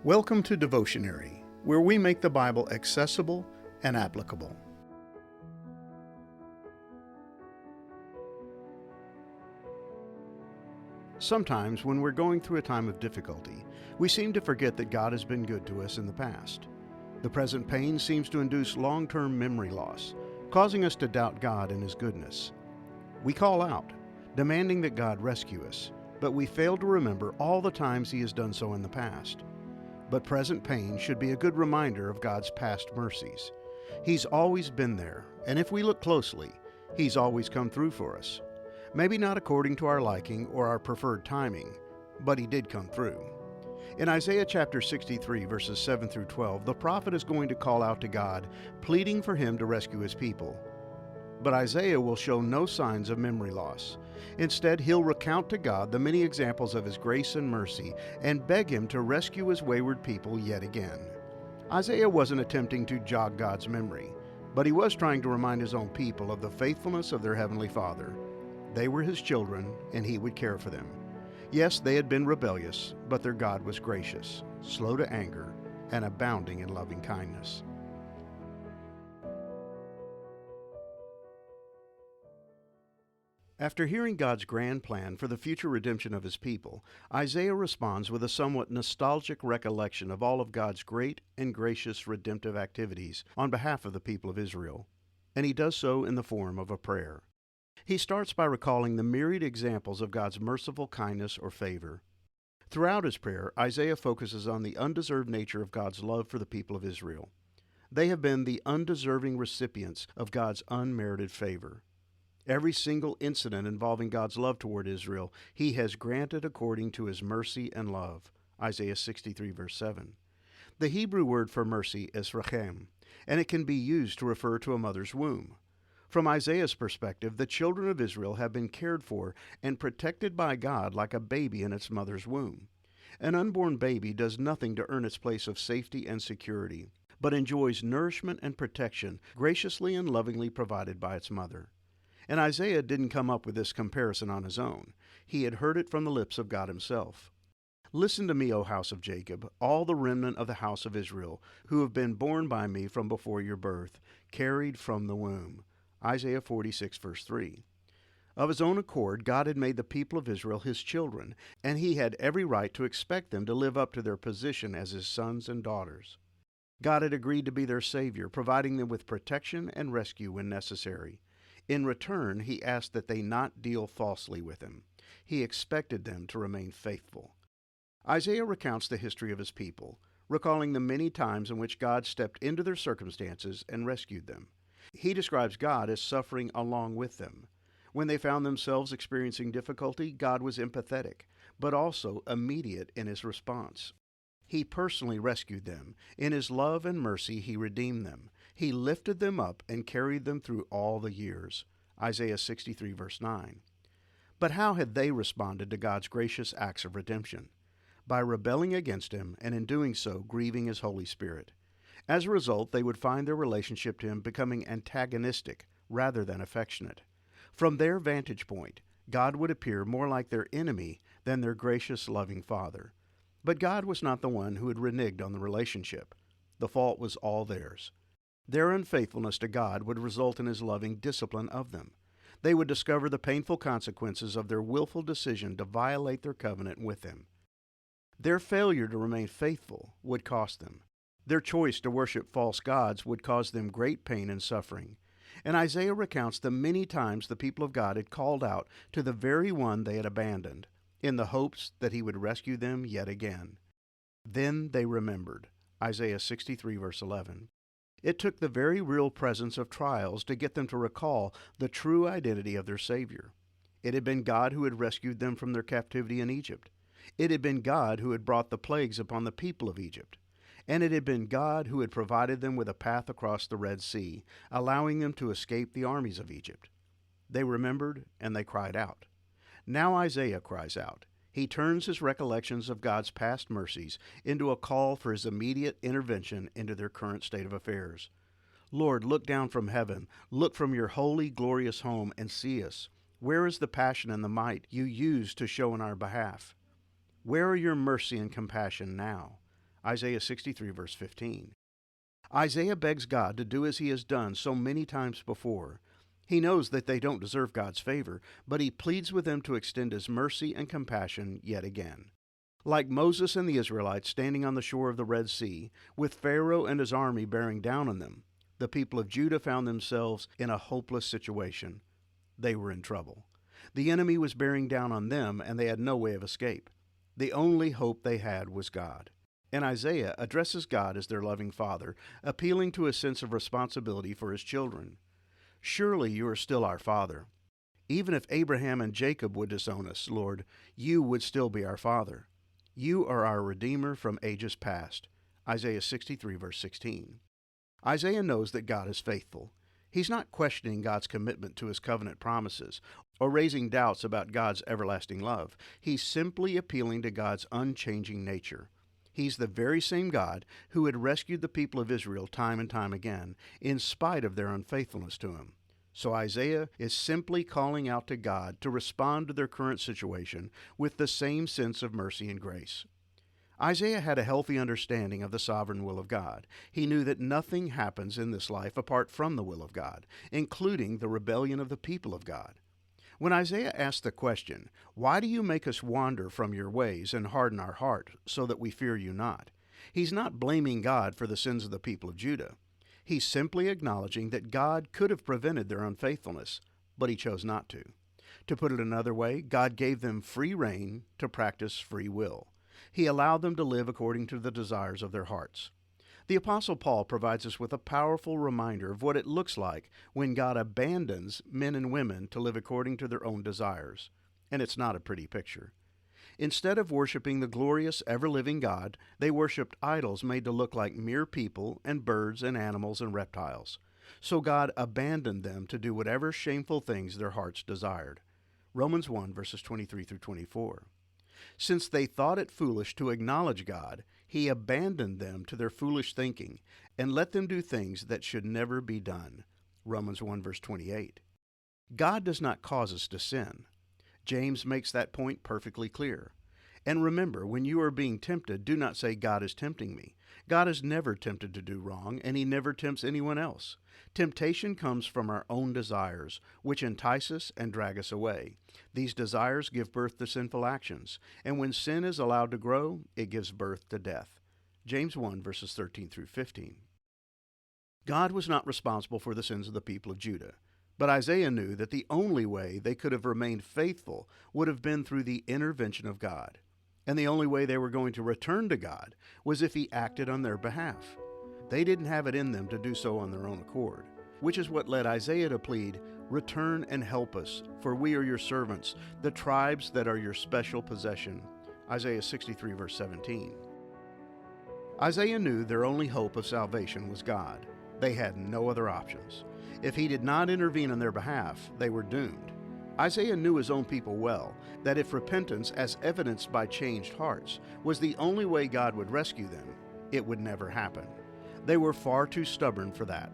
Welcome to Devotionary, where we make the Bible accessible and applicable. Sometimes when we're going through a time of difficulty, we seem to forget that God has been good to us in the past. The present pain seems to induce long-term memory loss, causing us to doubt God and His goodness. We call out, demanding that God rescue us, but we fail to remember all the times He has done so in the past. But present pain should be a good reminder of God's past mercies. He's always been there, and if we look closely, He's always come through for us. Maybe not according to our liking or our preferred timing, but He did come through. In Isaiah chapter 63, verses 7 through 12, the prophet is going to call out to God, pleading for Him to rescue His people. But Isaiah will show no signs of memory loss. Instead, he'll recount to God the many examples of His grace and mercy and beg Him to rescue His wayward people yet again. Isaiah wasn't attempting to jog God's memory, but he was trying to remind his own people of the faithfulness of their Heavenly Father. They were His children, and He would care for them. Yes, they had been rebellious, but their God was gracious, slow to anger, and abounding in loving kindness. After hearing God's grand plan for the future redemption of His people, Isaiah responds with a somewhat nostalgic recollection of all of God's great and gracious redemptive activities on behalf of the people of Israel, and he does so in the form of a prayer. He starts by recalling the myriad examples of God's merciful kindness or favor. Throughout his prayer, Isaiah focuses on the undeserved nature of God's love for the people of Israel. They have been the undeserving recipients of God's unmerited favor. Every single incident involving God's love toward Israel, He has granted according to His mercy and love. Isaiah 63, verse 7. The Hebrew word for mercy is rechem, and it can be used to refer to a mother's womb. From Isaiah's perspective, the children of Israel have been cared for and protected by God like a baby in its mother's womb. An unborn baby does nothing to earn its place of safety and security, but enjoys nourishment and protection graciously and lovingly provided by its mother. And Isaiah didn't come up with this comparison on his own. He had heard it from the lips of God Himself. Listen to me, O house of Jacob, all the remnant of the house of Israel, who have been born by me from before your birth, carried from the womb. Isaiah 46, verse 3. Of His own accord, God had made the people of Israel His children, and He had every right to expect them to live up to their position as His sons and daughters. God had agreed to be their Savior, providing them with protection and rescue when necessary. In return, He asked that they not deal falsely with Him. He expected them to remain faithful. Isaiah recounts the history of his people, recalling the many times in which God stepped into their circumstances and rescued them. He describes God as suffering along with them. When they found themselves experiencing difficulty, God was empathetic, but also immediate in His response. He personally rescued them. In His love and mercy, He redeemed them. He lifted them up and carried them through all the years. Isaiah 63, verse 9. But how had they responded to God's gracious acts of redemption? By rebelling against Him, and in doing so, grieving His Holy Spirit. As a result, they would find their relationship to Him becoming antagonistic rather than affectionate. From their vantage point, God would appear more like their enemy than their gracious, loving Father. But God was not the one who had reneged on the relationship. The fault was all theirs. Their unfaithfulness to God would result in His loving discipline of them. They would discover the painful consequences of their willful decision to violate their covenant with Him. Their failure to remain faithful would cost them. Their choice to worship false gods would cause them great pain and suffering. And Isaiah recounts the many times the people of God had called out to the very one they had abandoned, in the hopes that He would rescue them yet again. Then they remembered. Isaiah 63, verse 11. It took the very real presence of trials to get them to recall the true identity of their Savior. It had been God who had rescued them from their captivity in Egypt. It had been God who had brought the plagues upon the people of Egypt. And it had been God who had provided them with a path across the Red Sea, allowing them to escape the armies of Egypt. They remembered, and they cried out. Now Isaiah cries out. He turns his recollections of God's past mercies into a call for His immediate intervention into their current state of affairs. Lord, look down from heaven. Look from your holy, glorious home and see us. Where is the passion and the might you used to show in our behalf? Where are your mercy and compassion now? Isaiah 63, verse 15. Isaiah begs God to do as he has done so many times before. He knows that they don't deserve God's favor, but he pleads with them to extend his mercy and compassion yet again. Like Moses and the Israelites standing on the shore of the Red Sea, with Pharaoh and his army bearing down on them, the people of Judah found themselves in a hopeless situation. They were in trouble. The enemy was bearing down on them, and they had no way of escape. The only hope they had was God. And Isaiah addresses God as their loving Father, appealing to a sense of responsibility for his children. Surely you are still our Father. Even if Abraham and Jacob would disown us, Lord, you would still be our Father. You are our Redeemer from ages past. Isaiah 63, verse 16. Isaiah knows that God is faithful. He's not questioning God's commitment to his covenant promises or raising doubts about God's everlasting love. He's simply appealing to God's unchanging nature. He's the very same God who had rescued the people of Israel time and time again, in spite of their unfaithfulness to him. So Isaiah is simply calling out to God to respond to their current situation with the same sense of mercy and grace. Isaiah had a healthy understanding of the sovereign will of God. He knew that nothing happens in this life apart from the will of God, including the rebellion of the people of God. When Isaiah asked the question, "Why do you make us wander from your ways and harden our heart so that we fear you not?" he's not blaming God for the sins of the people of Judah. He's simply acknowledging that God could have prevented their unfaithfulness, but he chose not to. To put it another way, God gave them free rein to practice free will. He allowed them to live according to the desires of their hearts. The Apostle Paul provides us with a powerful reminder of what it looks like when God abandons men and women to live according to their own desires. And it's not a pretty picture. Instead of worshiping the glorious, ever-living God, they worshiped idols made to look like mere people and birds and animals and reptiles. So God abandoned them to do whatever shameful things their hearts desired. Romans 1, verses 23 through 24. Since they thought it foolish to acknowledge God, he abandoned them to their foolish thinking and let them do things that should never be done. Romans 1, verse 28. God does not cause us to sin. James makes that point perfectly clear. And remember, when you are being tempted, do not say, "God is tempting me." God is never tempted to do wrong, and he never tempts anyone else. Temptation comes from our own desires, which entice us and drag us away. These desires give birth to sinful actions, and when sin is allowed to grow, it gives birth to death. James 1, verses 13 through 15. God was not responsible for the sins of the people of Judah, but Isaiah knew that the only way they could have remained faithful would have been through the intervention of God. And the only way they were going to return to God was if he acted on their behalf. They didn't have it in them to do so on their own accord, which is what led Isaiah to plead, "Return and help us, for we are your servants, the tribes that are your special possession." Isaiah 63, verse 17. Isaiah knew their only hope of salvation was God. They had no other options. If he did not intervene on their behalf, they were doomed. Isaiah knew his own people well, that if repentance, as evidenced by changed hearts, was the only way God would rescue them, it would never happen. They were far too stubborn for that.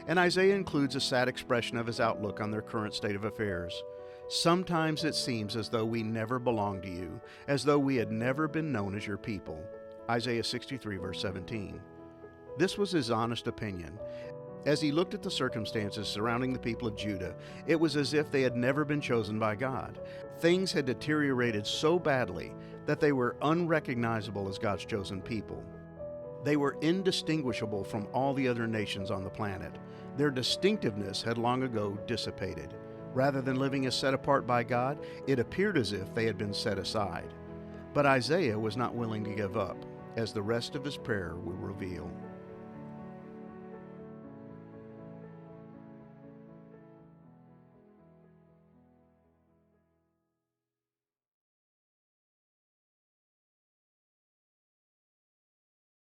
And Isaiah includes a sad expression of his outlook on their current state of affairs. "Sometimes it seems as though we never belonged to you, as though we had never been known as your people." Isaiah 63, verse 17. This was his honest opinion. As he looked at the circumstances surrounding the people of Judah, it was as if they had never been chosen by God. Things had deteriorated so badly that they were unrecognizable as God's chosen people. They were indistinguishable from all the other nations on the planet. Their distinctiveness had long ago dissipated. Rather than living as set apart by God, it appeared as if they had been set aside. But Isaiah was not willing to give up, as the rest of his prayer will reveal.